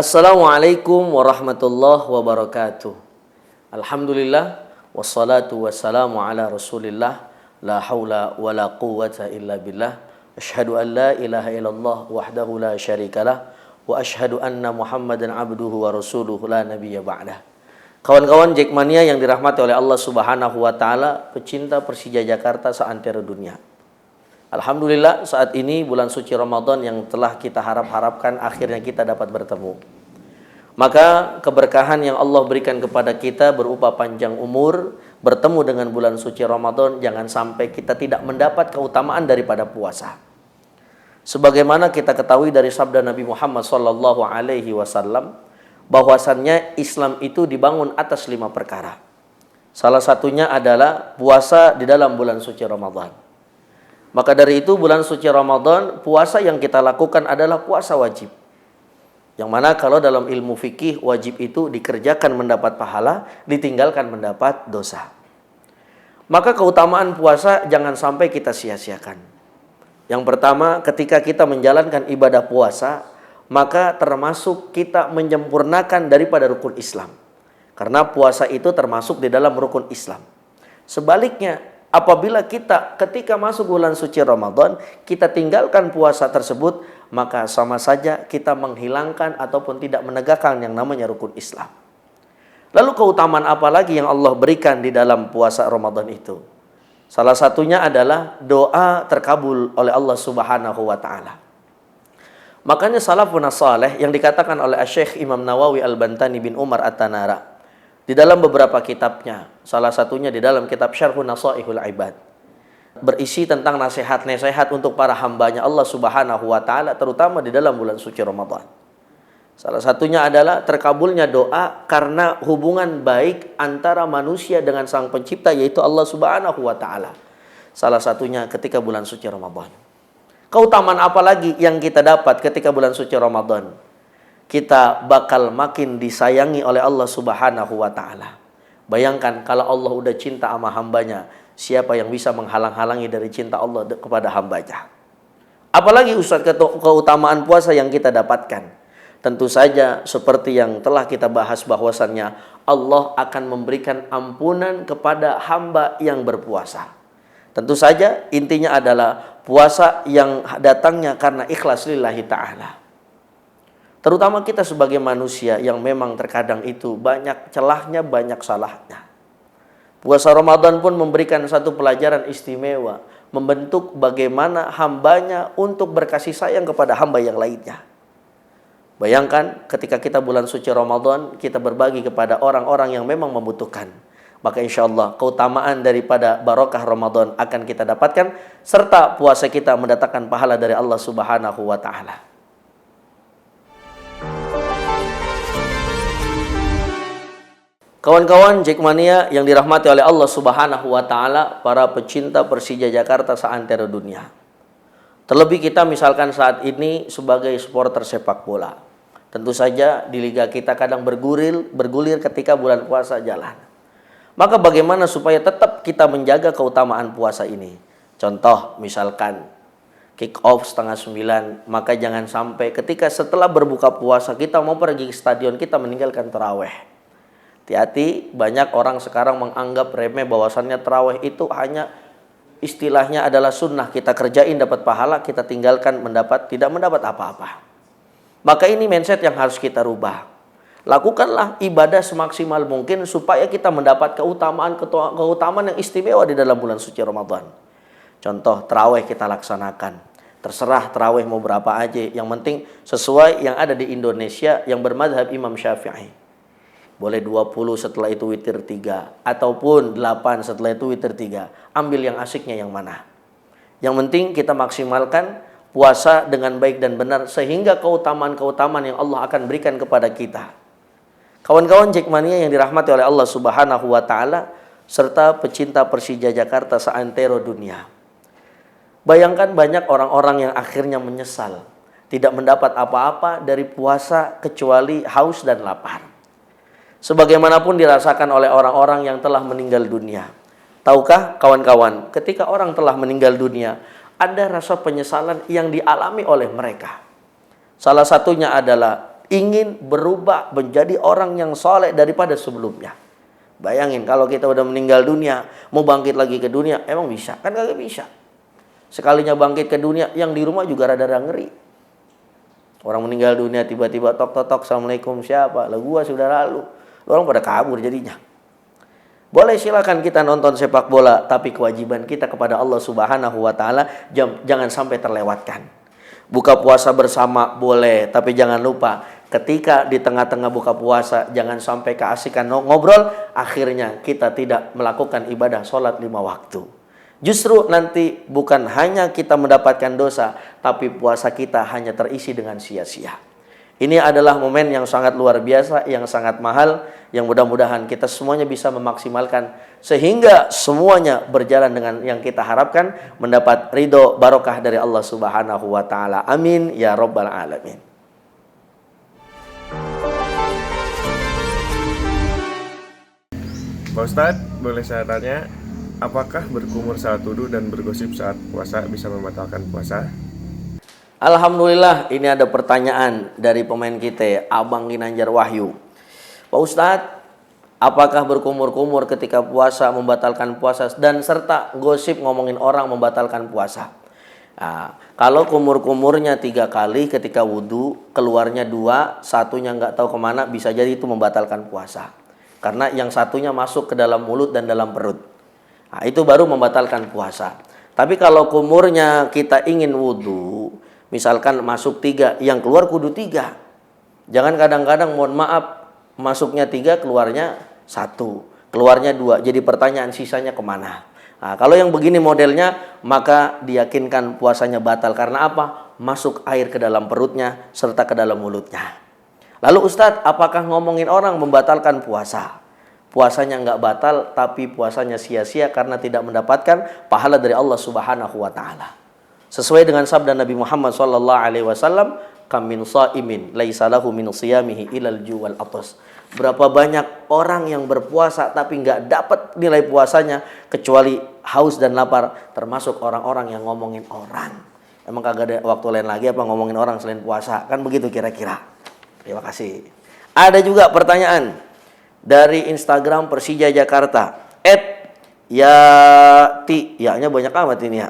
Assalamualaikum warahmatullahi wabarakatuh. Alhamdulillah wassalatu wassalamu ala Rasulillah la haula wala quwwata illa billah. Asyhadu an la ilaha illallah wahdahu la syarikalah wa asyhadu anna Muhammadan abduhu wa rasuluhu la nabiyya ba'dah. Kawan-kawan Jackmania yang dirahmati oleh Allah Subhanahu wa taala, pecinta Persija Jakarta seantero dunia. Alhamdulillah saat ini bulan suci Ramadan yang telah kita harapkan akhirnya kita dapat bertemu. Maka keberkahan yang Allah berikan kepada kita berupa panjang umur, bertemu dengan bulan suci Ramadan, jangan sampai kita tidak mendapat keutamaan daripada puasa. Sebagaimana kita ketahui dari sabda Nabi Muhammad sallallahu alaihi wasallam, bahwasannya Islam itu dibangun atas 5 perkara. Salah satunya adalah puasa di dalam bulan suci Ramadan. Maka dari itu bulan suci Ramadan, puasa yang kita lakukan adalah puasa wajib. Yang mana kalau dalam ilmu fikih, wajib itu dikerjakan mendapat pahala, ditinggalkan mendapat dosa. Maka keutamaan puasa jangan sampai kita sia-siakan. Yang pertama, ketika kita menjalankan ibadah puasa, maka termasuk kita menyempurnakan daripada rukun Islam. Karena puasa itu termasuk di dalam rukun Islam. Sebaliknya, apabila kita ketika masuk bulan suci Ramadan, kita tinggalkan puasa tersebut, maka sama saja kita menghilangkan ataupun tidak menegakkan yang namanya rukun Islam. Lalu keutamaan apa lagi yang Allah berikan di dalam puasa Ramadan itu? Salah satunya adalah doa terkabul oleh Allah Subhanahu wa taala. Makanya salafun saleh yang dikatakan oleh Syekh Imam Nawawi Al-Bantani bin Umar At-Tanara di dalam beberapa kitabnya, salah satunya di dalam kitab Syarhun Nasaihul Ibad, berisi tentang nasihat-nasihat untuk para hambanya Allah Subhanahu wa taala, terutama di dalam bulan suci Ramadan. Salah satunya adalah terkabulnya doa karena hubungan baik antara manusia dengan Sang Pencipta, yaitu Allah Subhanahu wa taala. Salah satunya ketika bulan suci Ramadan. Keutamaan apa lagi yang kita dapat ketika bulan suci Ramadan? Kita bakal makin disayangi oleh Allah Subhanahu wa taala. Bayangkan kalau Allah udah cinta sama hambanya, siapa yang bisa menghalang-halangi dari cinta Allah kepada hambanya? Apalagi Ustaz keutamaan puasa yang kita dapatkan? Tentu saja seperti yang telah kita bahas bahwasannya Allah akan memberikan ampunan kepada hamba yang berpuasa. Tentu saja intinya adalah puasa yang datangnya karena ikhlas lillahi ta'ala. Terutama kita sebagai manusia yang memang terkadang itu banyak celahnya, banyak salahnya. Puasa Ramadan pun memberikan satu pelajaran istimewa, membentuk bagaimana hambanya untuk berkasih sayang kepada hamba yang lainnya. Bayangkan ketika kita bulan suci Ramadan, kita berbagi kepada orang-orang yang memang membutuhkan. Maka insya Allah keutamaan daripada barokah Ramadan akan kita dapatkan, serta puasa kita mendatangkan pahala dari Allah Subhanahu wa ta'ala. Kawan-kawan Jackmania yang dirahmati oleh Allah Subhanahu wa taala, para pecinta Persija Jakarta seantero dunia. Terlebih kita misalkan saat ini sebagai supporter sepak bola. Tentu saja di liga kita kadang bergulir ketika bulan puasa jalan. Maka bagaimana supaya tetap kita menjaga keutamaan puasa ini? Contoh misalkan kick off 8:30, maka jangan sampai ketika setelah berbuka puasa kita mau pergi ke stadion kita meninggalkan tarawih. Hati-hati, banyak orang sekarang menganggap remeh bahwasannya tarawih itu hanya istilahnya adalah sunnah, kita kerjain dapat pahala, kita tinggalkan tidak mendapat apa-apa. Maka ini mindset yang harus kita rubah. Lakukanlah ibadah semaksimal mungkin supaya kita mendapat keutamaan yang istimewa di dalam bulan suci Ramadan. Contoh, tarawih kita laksanakan. Terserah tarawih mau berapa aja, yang penting sesuai yang ada di Indonesia yang bermadzhab Imam Syafi'i. Boleh 20 setelah itu witir 3, ataupun 8 setelah itu witir 3. Ambil yang asiknya yang mana. Yang penting kita maksimalkan puasa dengan baik dan benar, sehingga keutamaan-keutamaan yang Allah akan berikan kepada kita. Kawan-kawan Jackmania yang dirahmati oleh Allah Subhanahu wa taala, serta pecinta Persija Jakarta seantero dunia. Bayangkan banyak orang-orang yang akhirnya menyesal, tidak mendapat apa-apa dari puasa kecuali haus dan lapar. Sebagaimanapun dirasakan oleh orang-orang yang telah meninggal dunia. Tahukah kawan-kawan, ketika orang telah meninggal dunia, ada rasa penyesalan yang dialami oleh mereka. Salah satunya adalah ingin berubah menjadi orang yang soleh daripada sebelumnya. Bayangin kalau kita udah meninggal dunia, mau bangkit lagi ke dunia, emang bisa? Kan kagak bisa. Sekalinya bangkit ke dunia, yang di rumah juga rada-rada ngeri. Orang meninggal dunia tiba-tiba tok-tok, assalamualaikum siapa? Lah gua sudah lalu. Orang pada kabur jadinya. Boleh silakan kita nonton sepak bola, tapi kewajiban kita kepada Allah Subhanahu wa taala jangan sampai terlewatkan. Buka puasa bersama boleh, tapi jangan lupa ketika di tengah-tengah buka puasa jangan sampai keasikan ngobrol, akhirnya kita tidak melakukan ibadah sholat 5 waktu. Justru nanti bukan hanya kita mendapatkan dosa, tapi puasa kita hanya terisi dengan sia-sia. Ini adalah momen yang sangat luar biasa, yang sangat mahal, yang mudah-mudahan kita semuanya bisa memaksimalkan sehingga semuanya berjalan dengan yang kita harapkan, mendapat ridho barokah dari Allah Subhanahu wa taala. Amin ya rabbal alamin. Pak Ustadz, boleh saya tanya, apakah berkumur saat wudu dan bergosip saat puasa bisa membatalkan puasa? Alhamdulillah, ini ada pertanyaan dari pemain kita, Abang Ginanjar Wahyu. Pak Ustadz, apakah berkumur-kumur ketika puasa membatalkan puasa dan serta gosip ngomongin orang membatalkan puasa? Nah, kalau kumur-kumurnya 3 kali ketika wudhu, keluarnya 2, satunya nggak tahu kemana, bisa jadi itu membatalkan puasa. Karena yang satunya masuk ke dalam mulut dan dalam perut. Nah, itu baru membatalkan puasa. Tapi kalau kumurnya kita ingin wudhu, misalkan masuk 3, yang keluar kudu 3. Jangan kadang-kadang mohon maaf, masuknya 3, keluarnya 1. Keluarnya 2. Jadi pertanyaan sisanya kemana? Nah, kalau yang begini modelnya, maka diyakinkan puasanya batal. Karena apa? Masuk air ke dalam perutnya, serta ke dalam mulutnya. Lalu Ustadz, apakah ngomongin orang membatalkan puasa? Puasanya nggak batal, tapi puasanya sia-sia karena tidak mendapatkan pahala dari Allah Subhanahu wa taala. Sesuai dengan sabda Nabi Muhammad SAW, kam min shaimin laisa lahu min siyamihi ilal ju'al atas. Berapa banyak orang yang berpuasa tapi nggak dapat nilai puasanya kecuali haus dan lapar, termasuk orang-orang yang ngomongin orang. Emang kagak ada waktu lain lagi apa ngomongin orang selain puasa? Kan begitu kira-kira. Terima kasih. Ada juga pertanyaan dari Instagram Persija Jakarta. @yati, ya-nya banyak amat ini ya.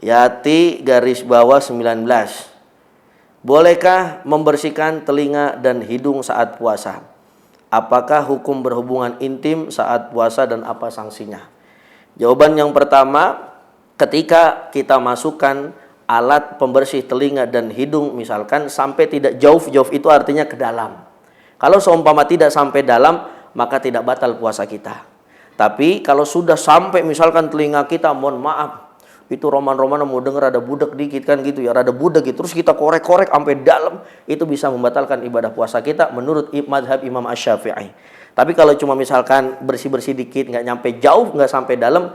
Yati _19. Bolehkah membersihkan telinga dan hidung saat puasa? Apakah hukum berhubungan intim saat puasa dan apa sanksinya? Jawaban yang pertama, ketika kita masukkan alat pembersih telinga dan hidung misalkan sampai tidak jauh-jauh, itu artinya ke dalam. Kalau seumpama tidak sampai dalam, maka tidak batal puasa kita. Tapi kalau sudah sampai misalkan telinga kita, mohon maaf, itu roman-roman mau denger ada budak dikit kan gitu ya, rada budak gitu, terus kita korek-korek sampai dalam, itu bisa membatalkan ibadah puasa kita menurut madhab Imam Asy-Syafi'i. Tapi kalau cuma misalkan bersih-bersih dikit, nggak nyampe jauh, nggak sampai dalam,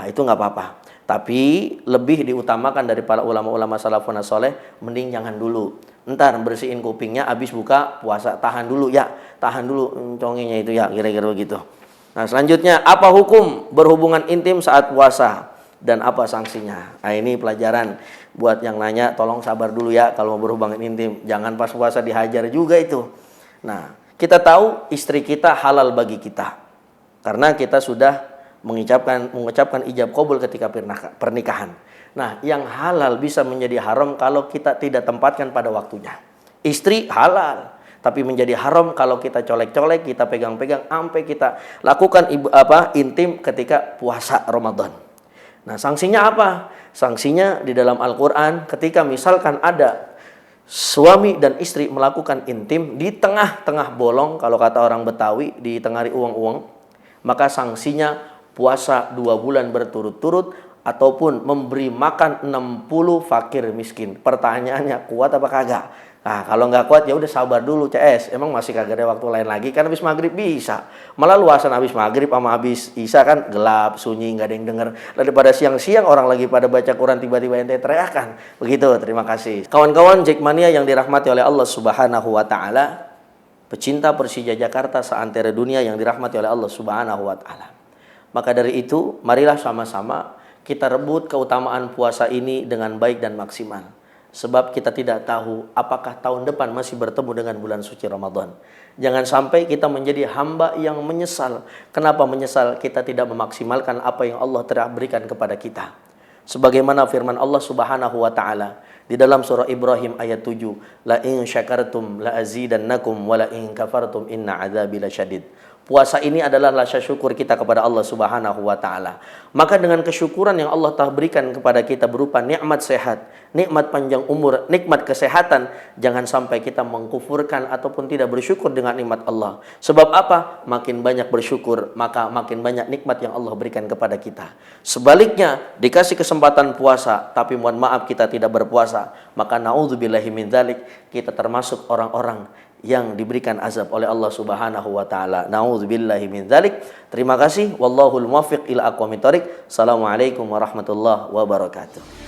itu nggak apa-apa. Tapi lebih diutamakan dari para ulama-ulama salafun saleh, mending jangan dulu. Ntar bersihin kupingnya habis buka puasa, tahan dulu ya, tahan dulu conginya itu ya, kira-kira begitu. Nah selanjutnya, apa hukum berhubungan intim saat puasa dan apa sanksinya? Nah ini pelajaran buat yang nanya, tolong sabar dulu ya kalau mau berhubungan intim, jangan pas puasa dihajar juga itu. Nah kita tahu istri kita halal bagi kita karena kita sudah mengucapkan ijab qabul ketika pernikahan. Nah yang halal bisa menjadi haram kalau kita tidak tempatkan pada waktunya. Istri halal, tapi menjadi haram kalau kita colek-colek, kita pegang-pegang sampai kita lakukan intim ketika puasa Ramadan. Nah sanksinya apa? Sanksinya di dalam Al-Quran, ketika misalkan ada suami dan istri melakukan intim di tengah-tengah bolong, kalau kata orang Betawi, di tengah uang-uang, maka sanksinya puasa 2 bulan berturut-turut ataupun memberi makan 60 fakir miskin. Pertanyaannya, kuat apa kagak? Nah kalau nggak kuat ya udah sabar dulu CS. Emang masih kagak ada waktu lain lagi? Kan habis maghrib bisa. Malah luasan habis maghrib sama habis isya kan gelap, sunyi, nggak ada yang denger. Daripada siang-siang orang lagi pada baca Quran tiba-tiba ente teriakan. Begitu, terima kasih. Kawan-kawan Jackmania yang dirahmati oleh Allah Subhanahu wa taala, pecinta Persija Jakarta seantero dunia yang dirahmati oleh Allah Subhanahu wa taala. Maka dari itu, marilah sama-sama kita rebut keutamaan puasa ini dengan baik dan maksimal. sebab kita tidak tahu apakah tahun depan masih bertemu dengan bulan suci Ramadan. Jangan sampai kita menjadi hamba yang menyesal. Kenapa menyesal? Kita tidak memaksimalkan apa yang Allah telah berikan kepada kita. Sebagaimana firman Allah Subhanahu wa taala di dalam surah Ibrahim ayat 7, la in syakartum la azidannakum wa la in kafartum inna adzabi lasyadid. Puasa ini adalah rasa syukur kita kepada Allah Subhanahu wa taala. Maka dengan kesyukuran yang Allah telah berikan kepada kita berupa nikmat sehat, nikmat panjang umur, nikmat kesehatan, jangan sampai kita mengkufurkan ataupun tidak bersyukur dengan nikmat Allah. Sebab apa? Makin banyak bersyukur, maka makin banyak nikmat yang Allah berikan kepada kita. Sebaliknya, dikasih kesempatan puasa, tapi mohon maaf kita tidak berpuasa, maka naudzubillahi min dzalik, kita termasuk orang-orang yang diberikan azab oleh Allah Subhanahu wa taala. Nauzubillahi min dzalik. Terima kasih. Wallahul muwaffiq ila aqwamit thoriq. Assalamualaikum warahmatullahi wabarakatuh.